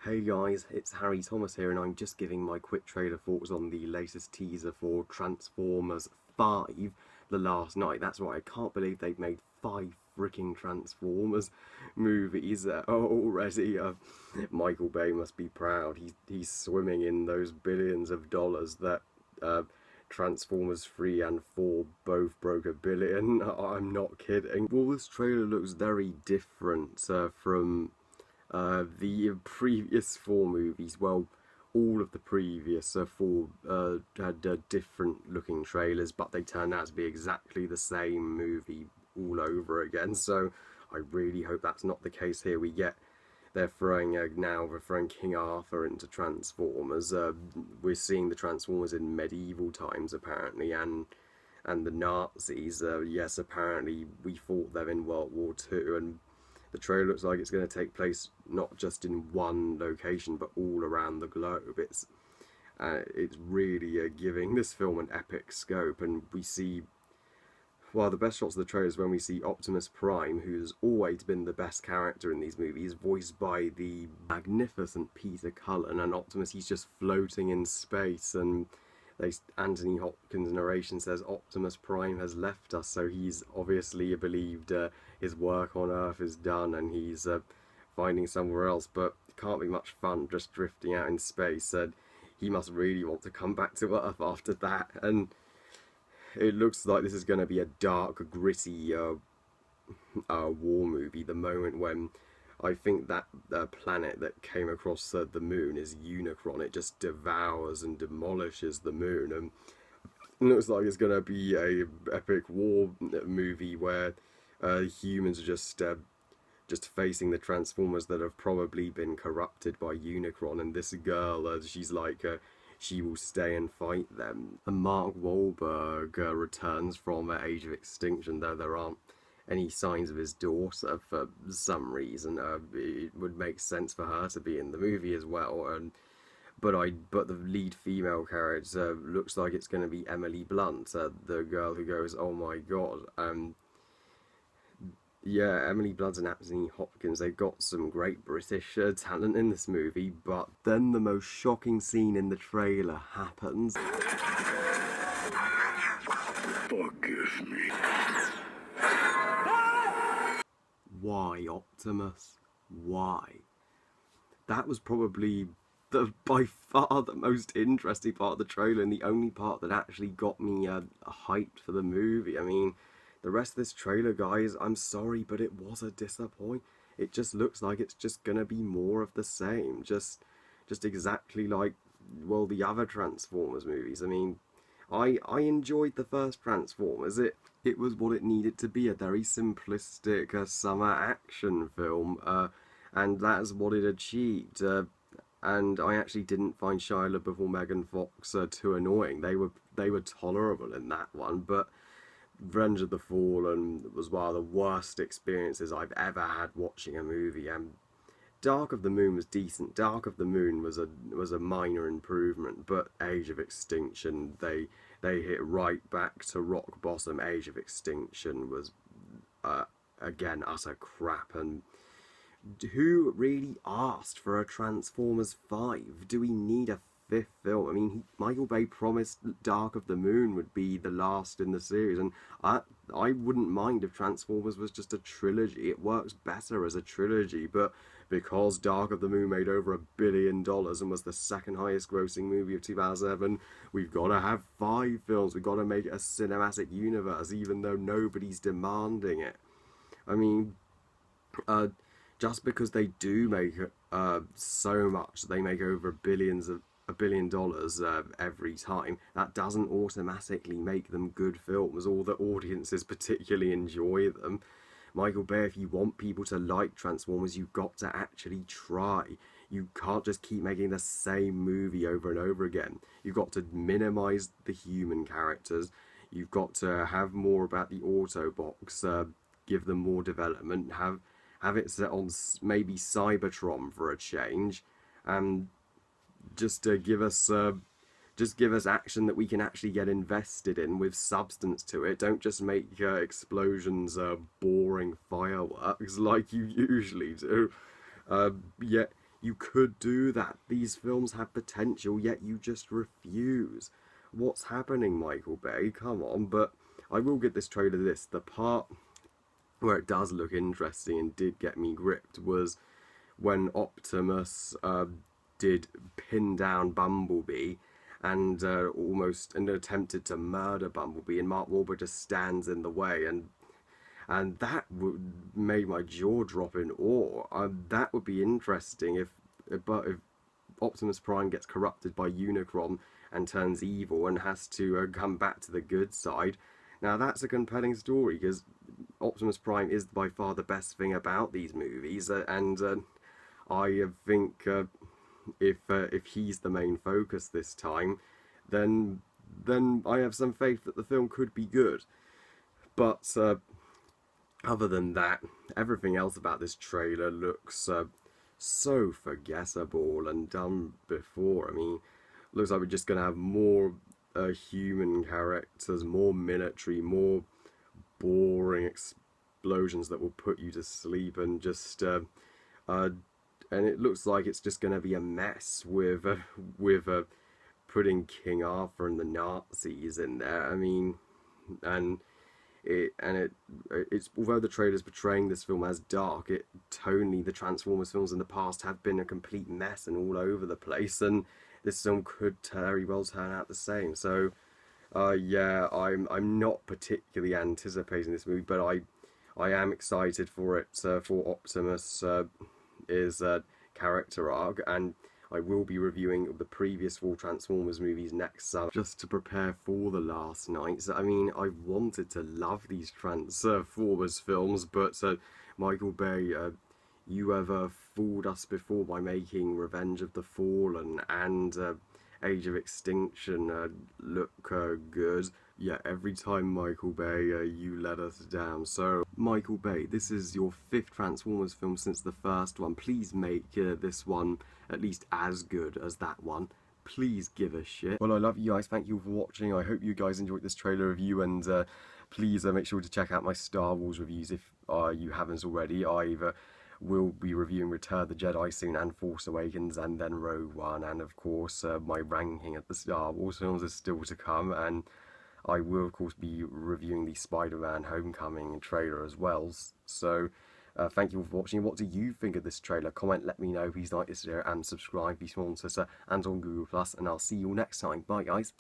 Hey guys, it's Harry Thomas here, and I'm just giving my quick trailer thoughts on the latest teaser for Transformers 5, The Last Night. That's right, I can't believe they've made 5 freaking Transformers movies already. Michael Bay must be proud. He's swimming in those billions of dollars that Transformers 3 and 4 both broke a billion. I'm not kidding. Well, this trailer looks very different from the previous 4 movies. Well, all of the previous 4 had different looking trailers, but they turned out to be exactly the same movie all over again. So I really hope that's not the case here. They're throwing King Arthur into Transformers. We're seeing the Transformers in medieval times apparently, and the Nazis. Yes, apparently we fought them in World War II, and the trailer looks like it's going to take place not just in one location, but all around the globe. It's really giving this film an epic scope, and we see, well, the best shots of the trailer is when we see Optimus Prime, who's always been the best character in these movies, voiced by the magnificent Peter Cullen, and Optimus, he's just floating in space, and Anthony Hopkins' narration says Optimus Prime has left us, so he's obviously believed his work on Earth is done and he's finding somewhere else, but it can't be much fun just drifting out in space. He must really want to come back to Earth after that, and it looks like this is going to be a dark, gritty war movie. The moment when I think that planet that came across the moon is Unicron. It just devours and demolishes the moon, and it looks like it's going to be a epic war movie where humans are just facing the Transformers that have probably been corrupted by Unicron, and this girl, she's like, she will stay and fight them. And Mark Wahlberg returns from Age of Extinction, though there aren't any signs of his daughter for some reason. It would make sense for her to be in the movie as well. But the lead female character looks like it's going to be Emily Blunt, the girl who goes, "Oh my God." Yeah, Emily Blunt and Anthony Hopkins, they've got some great British talent in this movie, but then the most shocking scene in the trailer happens. Forgive me. Why, Optimus? Why? That was probably by far the most interesting part of the trailer, and the only part that actually got me hyped for the movie. I mean, the rest of this trailer, guys, I'm sorry, but it was a disappointment. It just looks like it's just gonna be more of the same, just exactly like, well, the other Transformers movies. I mean, I enjoyed the first Transformers. It was what it needed to be, a very simplistic summer action film, and that's what it achieved. And I actually didn't find Shia LaBeouf or Megan Fox too annoying. They were tolerable in that one, but Revenge of the Fallen was one of the worst experiences I've ever had watching a movie. And Dark of the Moon was decent. Dark of the Moon was a minor improvement, but Age of Extinction, they hit right back to rock bottom. Age of Extinction was again utter crap, and who really asked for a Transformers 5? Do we need a 5th film? I mean, Michael Bay promised Dark of the Moon would be the last in the series, and I wouldn't mind if Transformers was just a trilogy. It works better as a trilogy, but because Dark of the Moon made over $1 billion and was the second highest grossing movie of 2007, we've got to have 5 films. We've got to make it a cinematic universe, even though nobody's demanding it. I mean, just because they do make so much, they make over $1 billion every time, that doesn't automatically make them good films, or that audiences particularly enjoy them. Michael Bay, if you want people to like Transformers, you've got to actually try. You can't just keep making the same movie over and over again. You've got to minimize the human characters. You've got to have more about the Autobots, give them more development, have it set on maybe Cybertron for a change, and just give us action that we can actually get invested in with substance to it. Don't just make explosions boring fireworks like you usually do. Yeah, You could do that. These films have potential, yet you just refuse. What's happening, Michael Bay? Come on. But I will give this trailer this. The part where it does look interesting and did get me gripped was when Optimus did pin down Bumblebee and almost and attempted to murder Bumblebee, and Mark Wahlberg just stands in the way, and that made my jaw drop in awe. That would be interesting if Optimus Prime gets corrupted by Unicron and turns evil and has to come back to the good side. Now that's a compelling story because Optimus Prime is by far the best thing about these movies, and I think if he's the main focus this time, then I have some faith that the film could be good. But other than that, everything else about this trailer looks so forgettable and done before. I mean, looks like we're just going to have more human characters, more military, more boring explosions that will put you to sleep, and just and it looks like it's just going to be a mess with putting King Arthur and the Nazis in there. I mean, and it's although the trailer's portraying this film as dark, tonally the Transformers films in the past have been a complete mess and all over the place, and this film could very well turn out the same. So yeah, I'm not particularly anticipating this movie, but I am excited for it, for Optimus is character arc, and I will be reviewing the previous 4 Transformers movies next summer just to prepare for the last nights. I mean, I wanted to love these Transformers films, but Michael Bay, you have fooled us before by making Revenge of the Fallen and Age of Extinction look good. Yeah, every time, Michael Bay, you let us down. So, Michael Bay, this is your 5th Transformers film since the first one. Please make this one at least as good as that one. Please give a shit. Well, I love you guys. Thank you for watching. I hope you guys enjoyed this trailer review, and please make sure to check out my Star Wars reviews if you haven't already. Will be reviewing Return of the Jedi soon, and Force Awakens, and then Rogue One, and of course my ranking of the Star Wars films is still to come, and I will of course be reviewing the Spider-Man Homecoming trailer as well. So thank you all for watching. What do you think of this trailer? Comment, let me know. Please like this video and subscribe, be small on Twitter and on Google+, and I'll see you all next time. Bye guys.